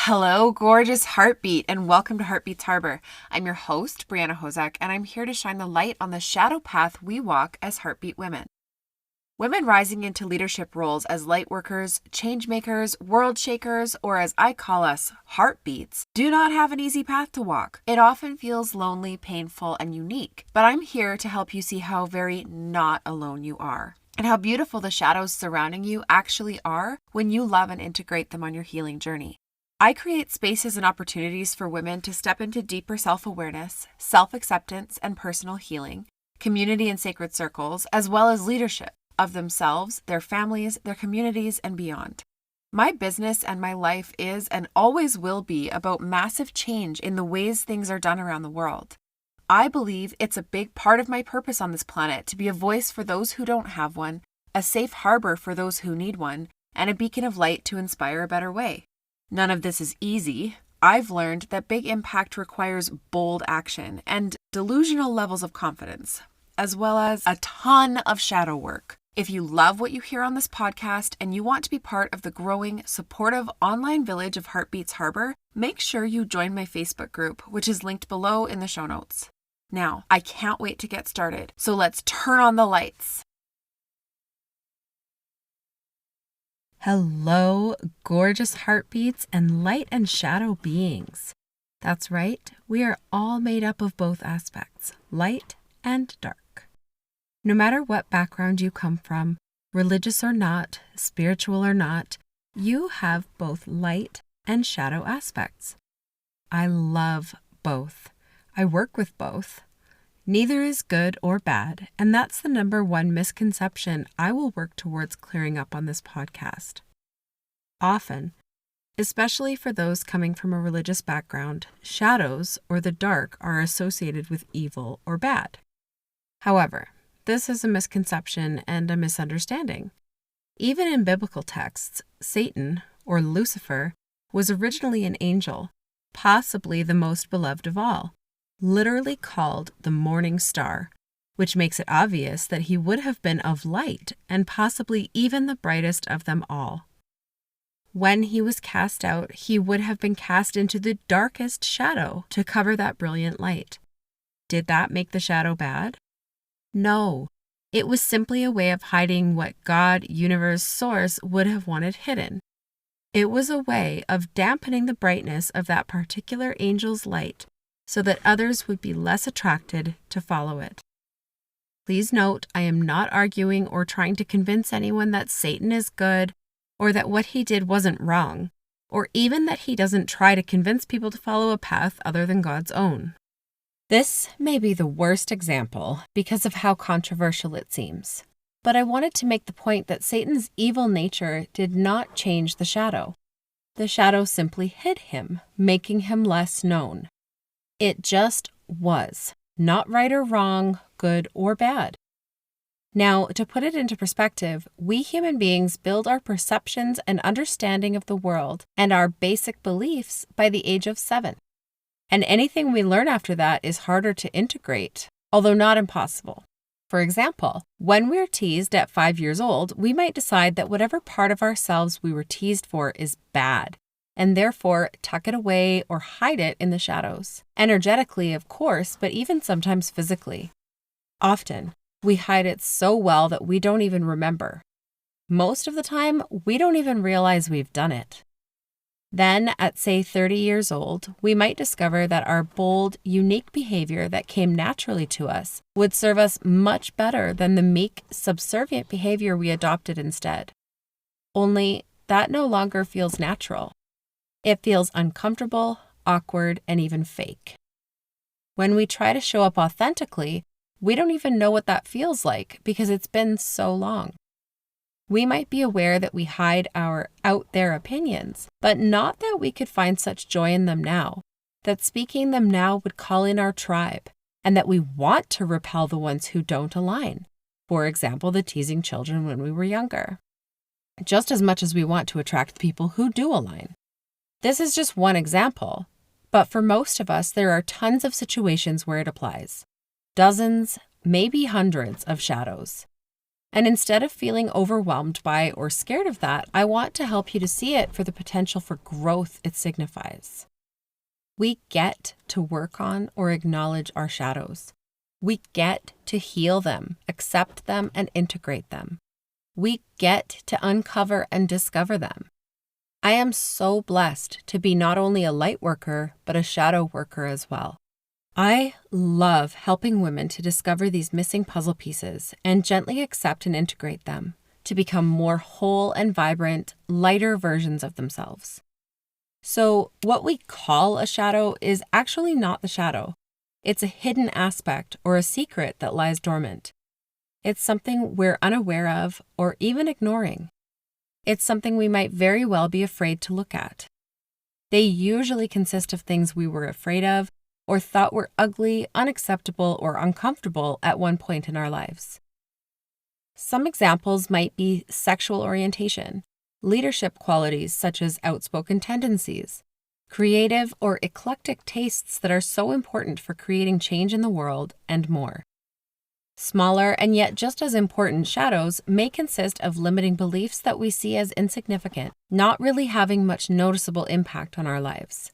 Hello, gorgeous heartbeat, and welcome to Heartbeats Harbor. I'm your host, Brianna Hozak, and I'm here to shine the light on the shadow path we walk as heartbeat women. Women rising into leadership roles as lightworkers, changemakers, worldshakers, or as I call us, heartbeats, do not have an easy path to walk. It often feels lonely, painful, and unique, but I'm here to help you see how very not alone you are, and how beautiful the shadows surrounding you actually are when you love and integrate them on your healing journey. I create spaces and opportunities for women to step into deeper self-awareness, self-acceptance, and personal healing, community and sacred circles, as well as leadership of themselves, their families, their communities, and beyond. My business and my life is and always will be about massive change in the ways things are done around the world. I believe it's a big part of my purpose on this planet to be a voice for those who don't have one, a safe harbor for those who need one, and a beacon of light to inspire a better way. None of this is easy. I've learned that big impact requires bold action and delusional levels of confidence, as well as a ton of shadow work. If you love what you hear on this podcast and you want to be part of the growing, supportive online village of Heartbeats Harbor, make sure you join my Facebook group, which is linked below in the show notes. Now, I can't wait to get started, so let's turn on the lights. Hello, gorgeous heartbeats and light and shadow beings. That's right, we are all made up of both aspects, light and dark. No matter what background you come from, religious or not, spiritual or not, you have both light and shadow aspects. I love both. I work with both. Neither is good or bad, and that's the number one misconception I will work towards clearing up on this podcast. Often, especially for those coming from a religious background, shadows or the dark are associated with evil or bad. However, this is a misconception and a misunderstanding. Even in biblical texts, Satan, or Lucifer, was originally an angel, possibly the most beloved of all, literally called the morning star, which makes it obvious that he would have been of light and possibly even the brightest of them all. When he was cast out, he would have been cast into the darkest shadow to cover that brilliant light. Did that make the shadow bad? No, it was simply a way of hiding what God, universe, source would have wanted hidden. It was a way of dampening the brightness of that particular angel's light so that others would be less attracted to follow it. Please note, I am not arguing or trying to convince anyone that Satan is good or that what he did wasn't wrong, or even that he doesn't try to convince people to follow a path other than God's own. This may be the worst example because of how controversial it seems, but I wanted to make the point that Satan's evil nature did not change the shadow. The shadow simply hid him, making him less known. It just was, not right or wrong, good or bad. Now, to put it into perspective, we human beings build our perceptions and understanding of the world and our basic beliefs by the age of 7. And anything we learn after that is harder to integrate, although not impossible. For example, when we're teased at 5 years old, we might decide that whatever part of ourselves we were teased for is bad, and therefore tuck it away or hide it in the shadows. Energetically, of course, but even sometimes physically. Often, we hide it so well that we don't even remember. Most of the time, we don't even realize we've done it. Then, at say 30 years old, we might discover that our bold, unique behavior that came naturally to us would serve us much better than the meek, subservient behavior we adopted instead. Only, that no longer feels natural. It feels uncomfortable, awkward, and even fake. When we try to show up authentically, we don't even know what that feels like because it's been so long. We might be aware that we hide our out there opinions, but not that we could find such joy in them now, that speaking them now would call in our tribe, and that we want to repel the ones who don't align. For example, the teasing children when we were younger. Just as much as we want to attract people who do align. This is just one example, but for most of us, there are tons of situations where it applies. Dozens, maybe hundreds of shadows. And instead of feeling overwhelmed by or scared of that, I want to help you to see it for the potential for growth it signifies. We get to work on or acknowledge our shadows. We get to heal them, accept them, and integrate them. We get to uncover and discover them. I am so blessed to be not only a light worker, but a shadow worker as well. I love helping women to discover these missing puzzle pieces and gently accept and integrate them to become more whole and vibrant, lighter versions of themselves. So what we call a shadow is actually not the shadow. It's a hidden aspect or a secret that lies dormant. It's something we're unaware of or even ignoring. It's something we might very well be afraid to look at. They usually consist of things we were afraid of or thought were ugly, unacceptable, or uncomfortable at one point in our lives. Some examples might be sexual orientation, leadership qualities such as outspoken tendencies, creative or eclectic tastes that are so important for creating change in the world, and more. Smaller and yet just as important shadows may consist of limiting beliefs that we see as insignificant, not really having much noticeable impact on our lives.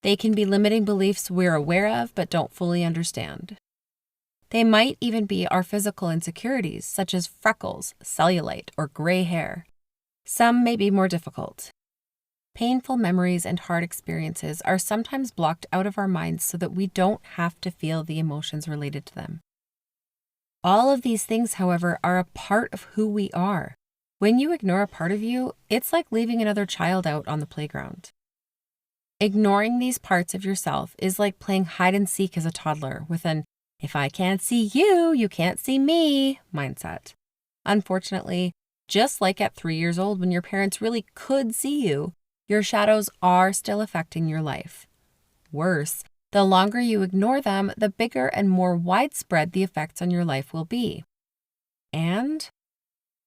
They can be limiting beliefs we're aware of but don't fully understand. They might even be our physical insecurities, such as freckles, cellulite, or gray hair. Some may be more difficult. Painful memories and hard experiences are sometimes blocked out of our minds so that we don't have to feel the emotions related to them. All of these things, however, are a part of who we are. When you ignore a part of you, it's like leaving another child out on the playground. Ignoring these parts of yourself is like playing hide and seek as a toddler with an "if I can't see you, you can't see me" mindset. Unfortunately, just like at 3 years old when your parents really could see you, your shadows are still affecting your life. Worse, the longer you ignore them, the bigger and more widespread the effects on your life will be. And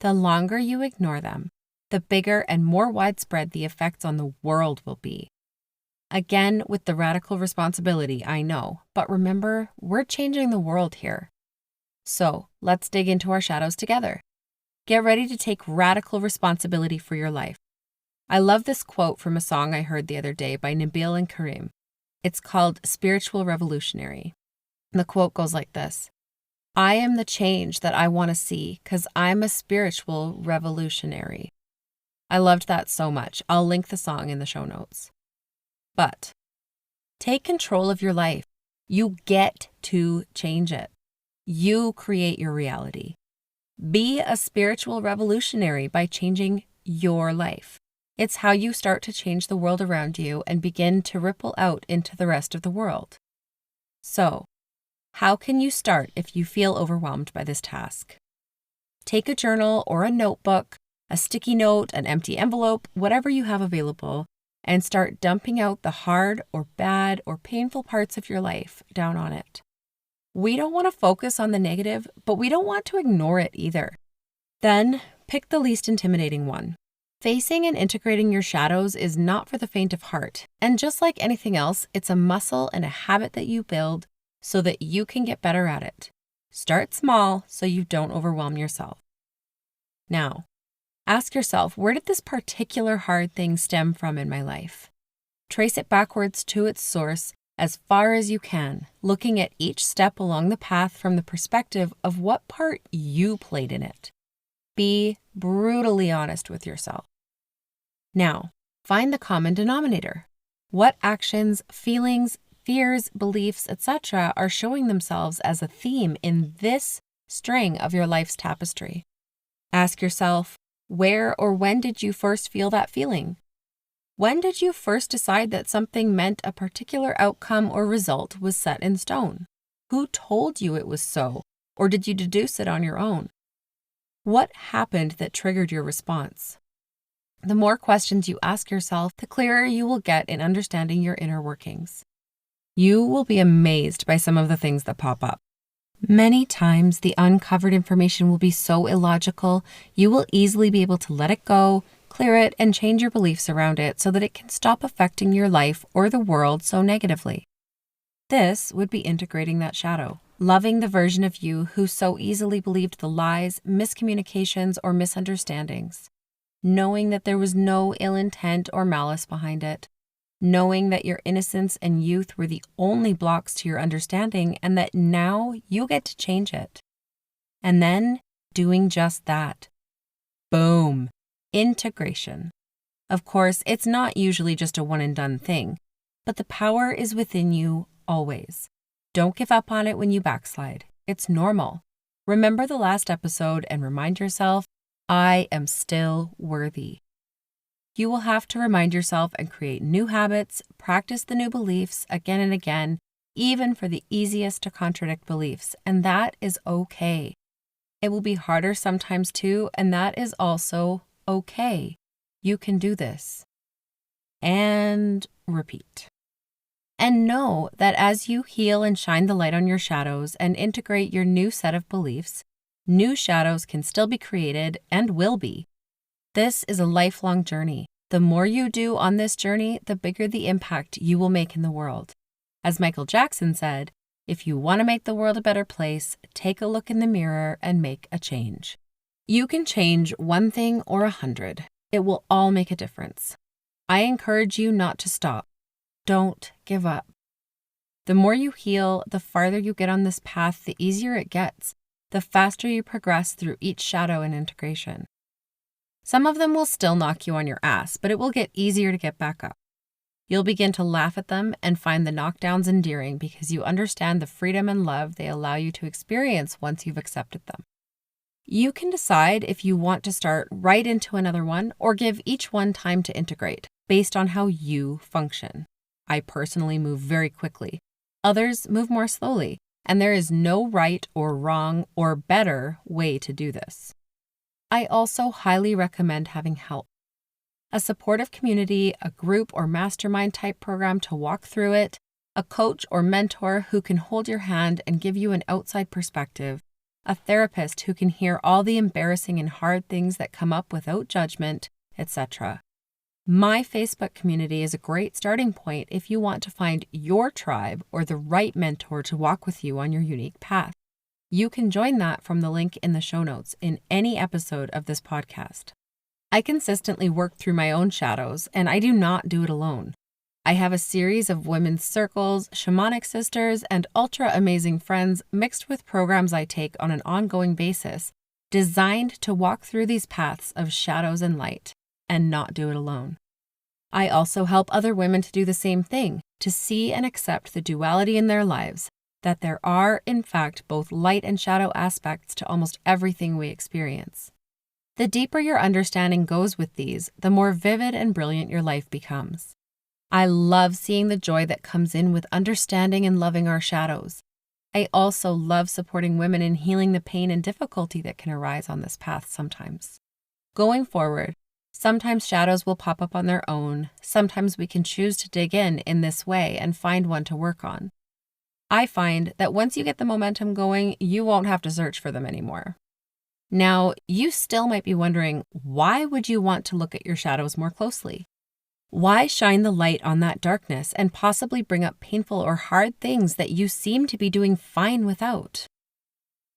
the longer you ignore them, the bigger and more widespread the effects on the world will be. Again, with the radical responsibility, I know, but remember, we're changing the world here. So let's dig into our shadows together. Get ready to take radical responsibility for your life. I love this quote from a song I heard the other day by Nabil and Karim. It's called Spiritual Revolutionary. The quote goes like this: "I am the change that I want to see because I'm a spiritual revolutionary." I loved that so much. I'll link the song in the show notes. But take control of your life. You get to change it. You create your reality. Be a spiritual revolutionary by changing your life. It's how you start to change the world around you and begin to ripple out into the rest of the world. So, how can you start if you feel overwhelmed by this task? Take a journal or a notebook, a sticky note, an empty envelope, whatever you have available, and start dumping out the hard or bad or painful parts of your life down on it. We don't want to focus on the negative, but we don't want to ignore it either. Then pick the least intimidating one. Facing and integrating your shadows is not for the faint of heart, and just like anything else, it's a muscle and a habit that you build so that you can get better at it. Start small so you don't overwhelm yourself. Now, ask yourself, where did this particular hard thing stem from in my life? Trace it backwards to its source as far as you can, looking at each step along the path from the perspective of what part you played in it. Be brutally honest with yourself. Now, find the common denominator. What actions, feelings, fears, beliefs, etc. are showing themselves as a theme in this string of your life's tapestry? Ask yourself, where or when did you first feel that feeling? When did you first decide that something meant a particular outcome or result was set in stone? Who told you it was so, or did you deduce it on your own? What happened that triggered your response? The more questions you ask yourself, the clearer you will get in understanding your inner workings. You will be amazed by some of the things that pop up. Many times, the uncovered information will be so illogical, you will easily be able to let it go, clear it, and change your beliefs around it so that it can stop affecting your life or the world so negatively. This would be integrating that shadow, Loving the version of you who so easily believed the lies, miscommunications, or misunderstandings. Knowing that there was no ill intent or malice behind it. Knowing that your innocence and youth were the only blocks to your understanding and that now you get to change it. And then doing just that. Boom. Integration. Of course, it's not usually just a one and done thing, but the power is within you always. Don't give up on it when you backslide. It's normal. Remember the last episode and remind yourself, I am still worthy. You will have to remind yourself and create new habits, practice the new beliefs again and again, even for the easiest to contradict beliefs, and that is okay. It will be harder sometimes too, and that is also okay. You can do this. And repeat. And know that as you heal and shine the light on your shadows and integrate your new set of beliefs, new shadows can still be created and will be. This is a lifelong journey. The more you do on this journey, the bigger the impact you will make in the world. As Michael Jackson said, if you want to make the world a better place, take a look in the mirror and make a change. You can change one thing or 100. It will all make a difference. I encourage you not to stop. Don't give up. The more you heal, the farther you get on this path, the easier it gets, the faster you progress through each shadow and integration. Some of them will still knock you on your ass, but it will get easier to get back up. You'll begin to laugh at them and find the knockdowns endearing because you understand the freedom and love they allow you to experience once you've accepted them. You can decide if you want to start right into another one or give each one time to integrate based on how you function. I personally move very quickly. Others move more slowly, and there is no right or wrong or better way to do this. I also highly recommend having help. A supportive community, a group or mastermind type program to walk through it, a coach or mentor who can hold your hand and give you an outside perspective, a therapist who can hear all the embarrassing and hard things that come up without judgment, etc. My Facebook community is a great starting point if you want to find your tribe or the right mentor to walk with you on your unique path. You can join that from the link in the show notes in any episode of this podcast. I consistently work through my own shadows, and I do not do it alone. I have a series of women's circles, shamanic sisters, and ultra amazing friends mixed with programs I take on an ongoing basis, designed to walk through these paths of shadows and light, and not do it alone. I also help other women to do the same thing, to see and accept the duality in their lives, that there are, in fact, both light and shadow aspects to almost everything we experience. The deeper your understanding goes with these, the more vivid and brilliant your life becomes. I love seeing the joy that comes in with understanding and loving our shadows. I also love supporting women in healing the pain and difficulty that can arise on this path sometimes. Going forward, sometimes shadows will pop up on their own. Sometimes we can choose to dig in this way and find one to work on. I find that once you get the momentum going, you won't have to search for them anymore. Now, you still might be wondering, why would you want to look at your shadows more closely? Why shine the light on that darkness and possibly bring up painful or hard things that you seem to be doing fine without?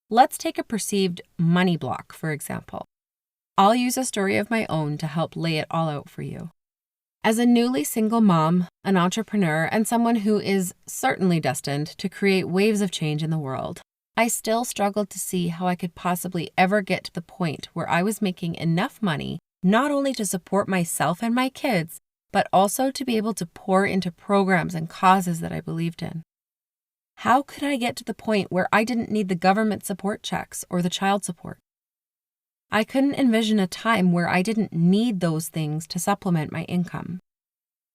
Let's take a perceived money block, for example. I'll use a story of my own to help lay it all out for you. As a newly single mom, an entrepreneur, and someone who is certainly destined to create waves of change in the world, I still struggled to see how I could possibly ever get to the point where I was making enough money not only to support myself and my kids, but also to be able to pour into programs and causes that I believed in. How could I get to the point where I didn't need the government support checks or the child support? I couldn't envision a time where I didn't need those things to supplement my income.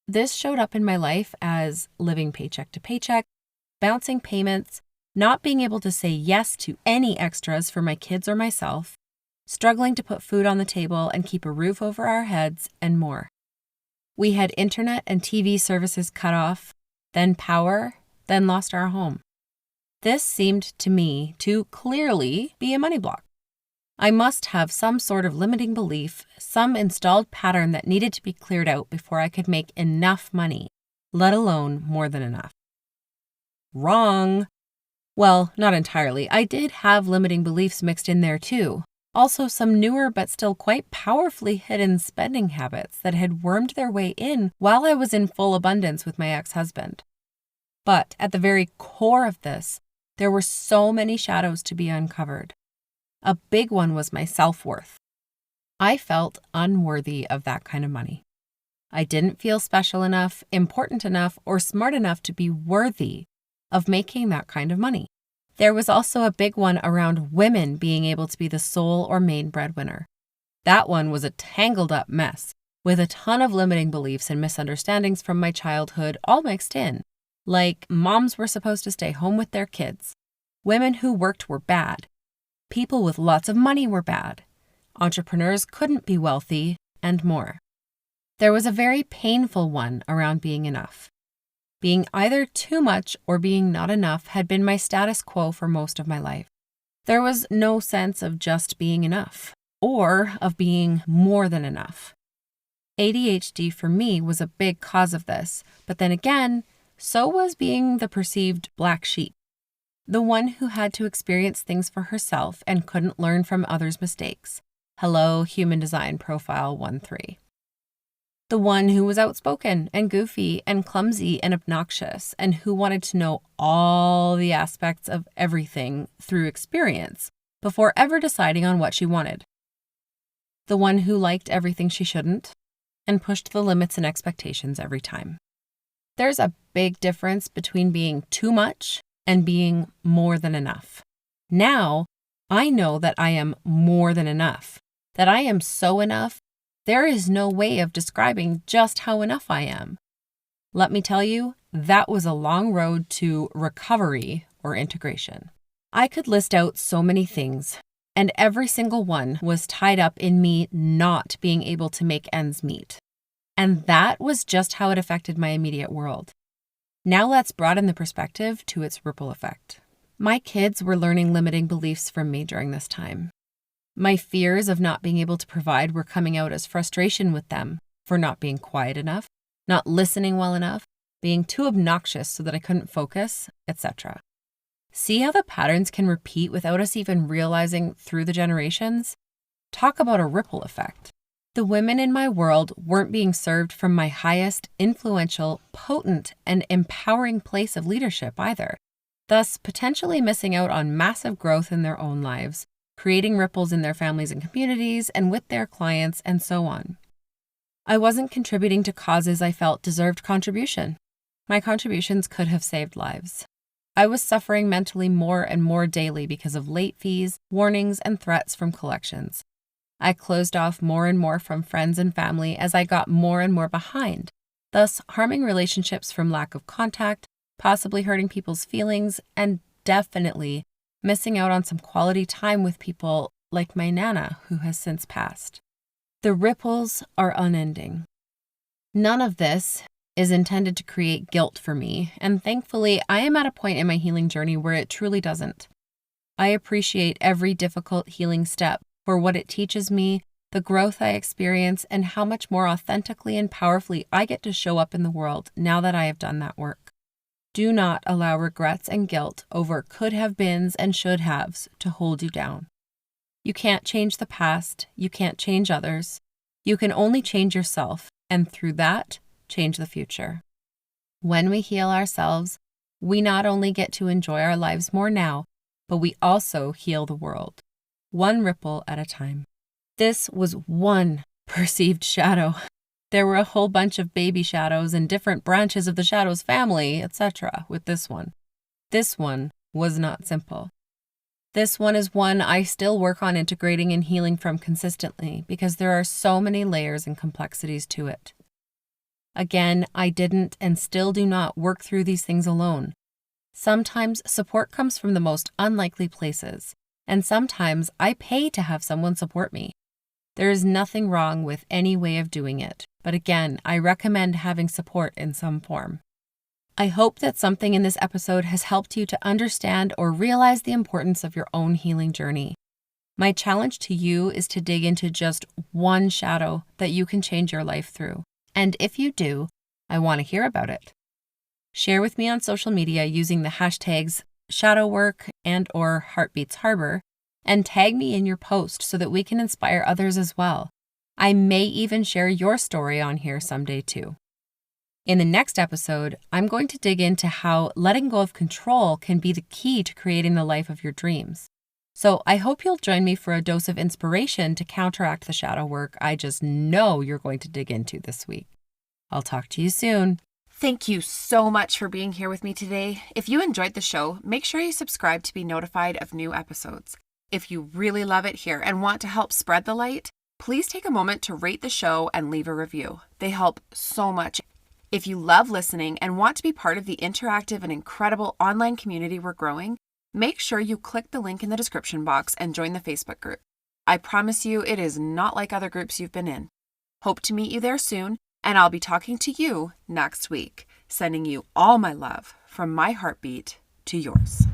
This showed up in my life as living paycheck to paycheck, bouncing payments, not being able to say yes to any extras for my kids or myself, struggling to put food on the table and keep a roof over our heads, and more. We had internet and TV services cut off, then power, then lost our home. This seemed to me to clearly be a money block. I must have some sort of limiting belief, some installed pattern that needed to be cleared out before I could make enough money, let alone more than enough. Wrong. Well, not entirely. I did have limiting beliefs mixed in there too. Also, some newer but still quite powerfully hidden spending habits that had wormed their way in while I was in full abundance with my ex-husband. But at the very core of this, there were so many shadows to be uncovered. A big one was my self-worth. I felt unworthy of that kind of money. I didn't feel special enough, important enough, or smart enough to be worthy of making that kind of money. There was also a big one around women being able to be the sole or main breadwinner. That one was a tangled up mess with a ton of limiting beliefs and misunderstandings from my childhood all mixed in. Like moms were supposed to stay home with their kids. Women who worked were bad. People with lots of money were bad. Entrepreneurs couldn't be wealthy, and more. There was a very painful one around being enough. Being either too much or being not enough had been my status quo for most of my life. There was no sense of just being enough or of being more than enough. ADHD for me was a big cause of this, but then again, so was being the perceived black sheep, the one who had to experience things for herself and couldn't learn from others' mistakes. Hello, Human Design Profile 1-3. The one who was outspoken and goofy and clumsy and obnoxious and who wanted to know all the aspects of everything through experience before ever deciding on what she wanted. The one who liked everything she shouldn't and pushed the limits and expectations every time. There's a big difference between being too much and being more than enough. Now, I know that I am more than enough, that I am so enough. There is no way of describing just how enough I am. Let me tell you, that was a long road to recovery or integration. I could list out so many things, and every single one was tied up in me not being able to make ends meet. And that was just how it affected my immediate world. Now let's broaden the perspective to its ripple effect. My kids were learning limiting beliefs from me during this time. My fears of not being able to provide were coming out as frustration with them for not being quiet enough, not listening well enough, being too obnoxious so that I couldn't focus, etc. See how the patterns can repeat without us even realizing through the generations? Talk about a ripple effect. The women in my world weren't being served from my highest, influential, potent, and empowering place of leadership either, thus potentially missing out on massive growth in their own lives, creating ripples in their families and communities and with their clients and so on. I wasn't contributing to causes I felt deserved contribution. My contributions could have saved lives. I was suffering mentally more and more daily because of late fees, warnings, and threats from collections. I closed off more and more from friends and family as I got more and more behind, thus harming relationships from lack of contact, possibly hurting people's feelings, and definitely missing out on some quality time with people like my Nana, who has since passed. The ripples are unending. None of this is intended to create guilt for me, and thankfully, I am at a point in my healing journey where it truly doesn't. I appreciate every difficult healing step for what it teaches me, the growth I experience, and how much more authentically and powerfully I get to show up in the world now that I have done that work. Do not allow regrets and guilt over could have beens and should haves to hold you down. You can't change the past. You can't change others. You can only change yourself, and through that, change the future. When we heal ourselves, we not only get to enjoy our lives more now, but we also heal the world, one ripple at a time. This was one perceived shadow. There were a whole bunch of baby shadows and different branches of the shadows family, etc. with this one. This one was not simple. This one is one I still work on integrating and healing from consistently because there are so many layers and complexities to it. Again, I didn't and still do not work through these things alone. Sometimes support comes from the most unlikely places, and sometimes I pay to have someone support me. There is nothing wrong with any way of doing it, but again, I recommend having support in some form. I hope that something in this episode has helped you to understand or realize the importance of your own healing journey. My challenge to you is to dig into just one shadow that you can change your life through. And if you do, I want to hear about it. Share with me on social media using the hashtags shadow work, and or Heartbeats Harbor, and tag me in your post so that we can inspire others as well. I may even share your story on here someday too. In the next episode, I'm going to dig into how letting go of control can be the key to creating the life of your dreams. So I hope you'll join me for a dose of inspiration to counteract the shadow work I just know you're going to dig into this week. I'll talk to you soon. Thank you so much for being here with me today. If you enjoyed the show, make sure you subscribe to be notified of new episodes. If you really love it here and want to help spread the light, please take a moment to rate the show and leave a review. They help so much. If you love listening and want to be part of the interactive and incredible online community we're growing, make sure you click the link in the description box and join the Facebook group. I promise you it is not like other groups you've been in. Hope to meet you there soon, and I'll be talking to you next week, sending you all my love from my heartbeat to yours.